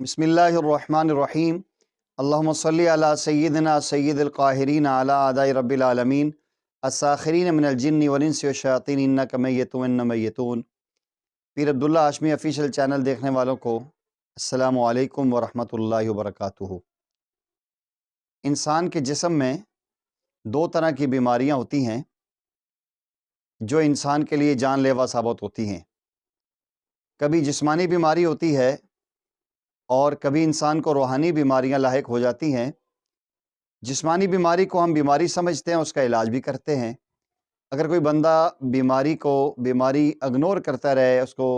بسم اللہ الرحمن الرحیم اللہم صلی علی سیدنا سید القاہرین علی اعداء رب العالمین الساخرین من الجن والانس والشیاطین انک میت وانہم میتون۔ پیر عبداللہ ہاشمی آفیشیل چینل دیکھنے والوں کو السلام علیکم ورحمۃ اللہ وبرکاتہ۔ انسان کے جسم میں دو طرح کی بیماریاں ہوتی ہیں جو انسان کے لیے جان لیوا ثابت ہوتی ہیں۔ کبھی جسمانی بیماری ہوتی ہے اور کبھی انسان کو روحانی بیماریاں لاحق ہو جاتی ہیں۔ جسمانی بیماری کو ہم بیماری سمجھتے ہیں، اس کا علاج بھی کرتے ہیں۔ اگر کوئی بندہ بیماری اگنور کرتا رہے، اس کو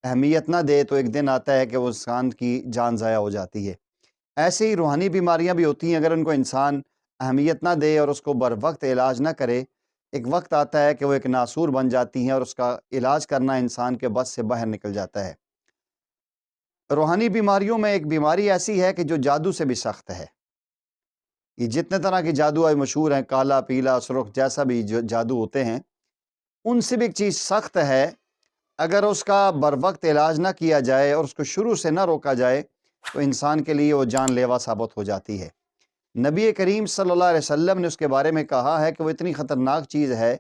اہمیت نہ دے، تو ایک دن آتا ہے کہ وہ انسان کی جان ضائع ہو جاتی ہے۔ ایسے ہی روحانی بیماریاں بھی ہوتی ہیں، اگر ان کو انسان اہمیت نہ دے اور اس کو بر وقت علاج نہ کرے، ایک وقت آتا ہے کہ وہ ایک ناسور بن جاتی ہیں اور اس کا علاج کرنا انسان کے بس سے باہر نکل جاتا ہے۔ روحانی بیماریوں میں ایک بیماری ایسی ہے کہ جو جادو سے بھی سخت ہے۔ یہ جتنے طرح کے جادو آج مشہور ہیں، کالا، پیلا، سرخ، جیسا بھی جادو ہوتے ہیں، ان سے بھی ایک چیز سخت ہے۔ اگر اس کا بر وقت علاج نہ کیا جائے اور اس کو شروع سے نہ روکا جائے تو انسان کے لیے وہ جان لیوا ثابت ہو جاتی ہے۔ نبی کریم صلی اللہ علیہ وسلم نے اس کے بارے میں کہا ہے کہ وہ اتنی خطرناک چیز ہے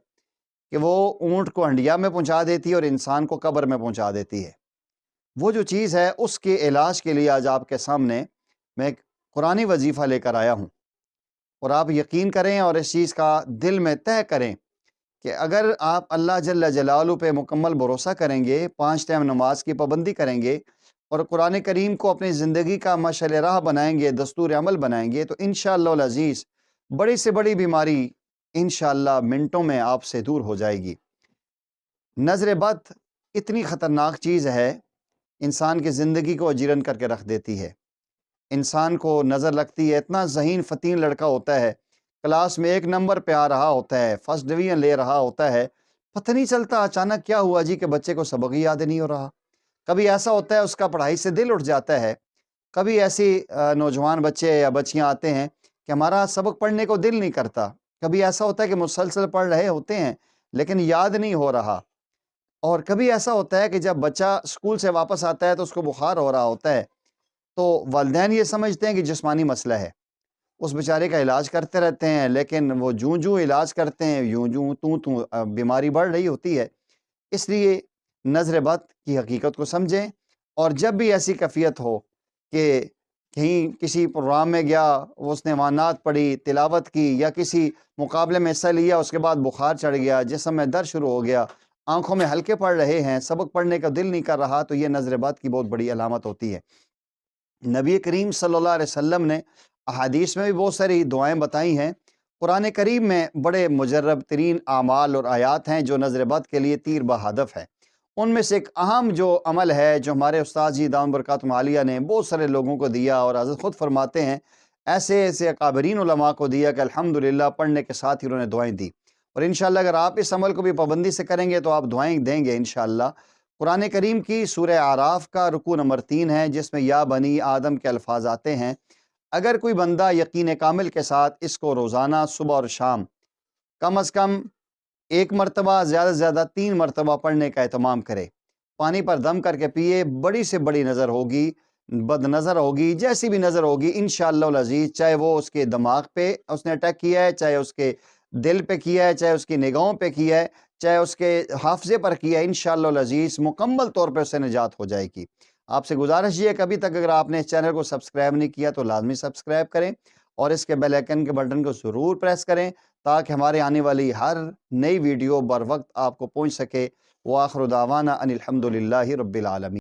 کہ وہ اونٹ کو ہنڈیا میں پہنچا دیتی ہے اور انسان کو قبر میں پہنچا دیتی ہے۔ وہ جو چیز ہے اس کے علاج کے لیے آج آپ کے سامنے میں ایک قرآنی وظیفہ لے کر آیا ہوں، اور آپ یقین کریں اور اس چیز کا دل میں طے کریں کہ اگر آپ اللہ جل جلالہ پہ مکمل بھروسہ کریں گے، 5 ٹائم نماز کی پابندی کریں گے اور قرآن کریم کو اپنی زندگی کا مشعل راہ بنائیں گے، دستور عمل بنائیں گے، تو انشاءاللہ العزیز بڑی سے بڑی بیماری انشاءاللہ منٹوں میں آپ سے دور ہو جائے گی۔ نظر بد اتنی خطرناک چیز ہے، انسان کی زندگی کو اجیرن کر کے رکھ دیتی ہے۔ انسان کو نظر لگتی ہے، اتنا ذہین فتین لڑکا ہوتا ہے، کلاس میں 1 نمبر پہ آ رہا ہوتا ہے، فرسٹ ڈویژن لے رہا ہوتا ہے، پتہ نہیں چلتا اچانک کیا ہوا جی کہ بچے کو سبق ہی یاد نہیں ہو رہا۔ کبھی ایسا ہوتا ہے اس کا پڑھائی سے دل اٹھ جاتا ہے۔ کبھی ایسی نوجوان بچے یا بچیاں آتے ہیں کہ ہمارا سبق پڑھنے کو دل نہیں کرتا۔ کبھی ایسا ہوتا ہے کہ مسلسل پڑھ رہے ہوتے ہیں لیکن یاد نہیں ہو رہا۔ اور کبھی ایسا ہوتا ہے کہ جب بچہ اسکول سے واپس آتا ہے تو اس کو بخار ہو رہا ہوتا ہے، تو والدین یہ سمجھتے ہیں کہ جسمانی مسئلہ ہے، اس بیچارے کا علاج کرتے رہتے ہیں، لیکن وہ جوں علاج کرتے ہیں یوں بیماری بڑھ رہی ہوتی ہے۔ اس لیے نظر بد کی حقیقت کو سمجھیں، اور جب بھی ایسی کیفیت ہو کہ کہیں کسی پروگرام میں گیا، اس نے وہاں نعت پڑھی، تلاوت کی، یا کسی مقابلے میں حصہ لیا، اس کے بعد بخار چڑھ گیا، جسم میں درد شروع ہو گیا، آنکھوں میں ہلکے پڑ رہے ہیں، سبق پڑھنے کا دل نہیں کر رہا، تو یہ نظر بد کی بہت بڑی علامت ہوتی ہے۔ نبی کریم صلی اللہ علیہ وسلم نے احادیث میں بھی بہت ساری دعائیں بتائی ہیں۔ قرآن کریم میں بڑے مجرب ترین اعمال اور آیات ہیں جو نظر بد کے لیے تیر بہدف ہے۔ ان میں سے ایک اہم جو عمل ہے جو ہمارے استاد جی دامت برکاتہم عالیہ نے بہت سارے لوگوں کو دیا، اور حضرت خود فرماتے ہیں ایسے اکابرین علماء کو دیا کہ الحمدللہ پڑھنے کے ساتھ ہی انہوں نے دعائیں دی، اور انشاءاللہ اگر آپ اس عمل کو بھی پابندی سے کریں گے تو آپ دعائیں دیں گے انشاءاللہ۔ قرآن کریم کی سورہ اعراف کا رکوع نمبر 3 ہے، جس میں یا بنی آدم کے الفاظ آتے ہیں۔ اگر کوئی بندہ یقین کامل کے ساتھ اس کو روزانہ صبح اور شام کم از کم 1 مرتبہ، زیادہ سے زیادہ 3 مرتبہ پڑھنے کا اہتمام کرے، پانی پر دم کر کے پیے، بڑی سے بڑی نظر ہوگی، بد نظر ہوگی، جیسی بھی نظر ہوگی انشاءاللہ العزیز، چاہے وہ اس کے دماغ پہ اس نے اٹیک کیا ہے، چاہے اس کے دل پہ کیا ہے، چاہے اس کی نگاہوں پہ کیا ہے، چاہے اس کے حافظے پر کیا ہے، انشاءاللہ العزیز مکمل طور پہ اس سے نجات ہو جائے گی۔ آپ سے گزارش یہ ہے کہ ابھی تک اگر آپ نے اس چینل کو سبسکرائب نہیں کیا تو لازمی سبسکرائب کریں، اور اس کے بیل آئیکن کے بٹن کو ضرور پریس کریں تاکہ ہمارے آنے والی ہر نئی ویڈیو بر وقت آپ کو پہنچ سکے۔ وآخر دعوانا ان الحمدللہ رب العالمین۔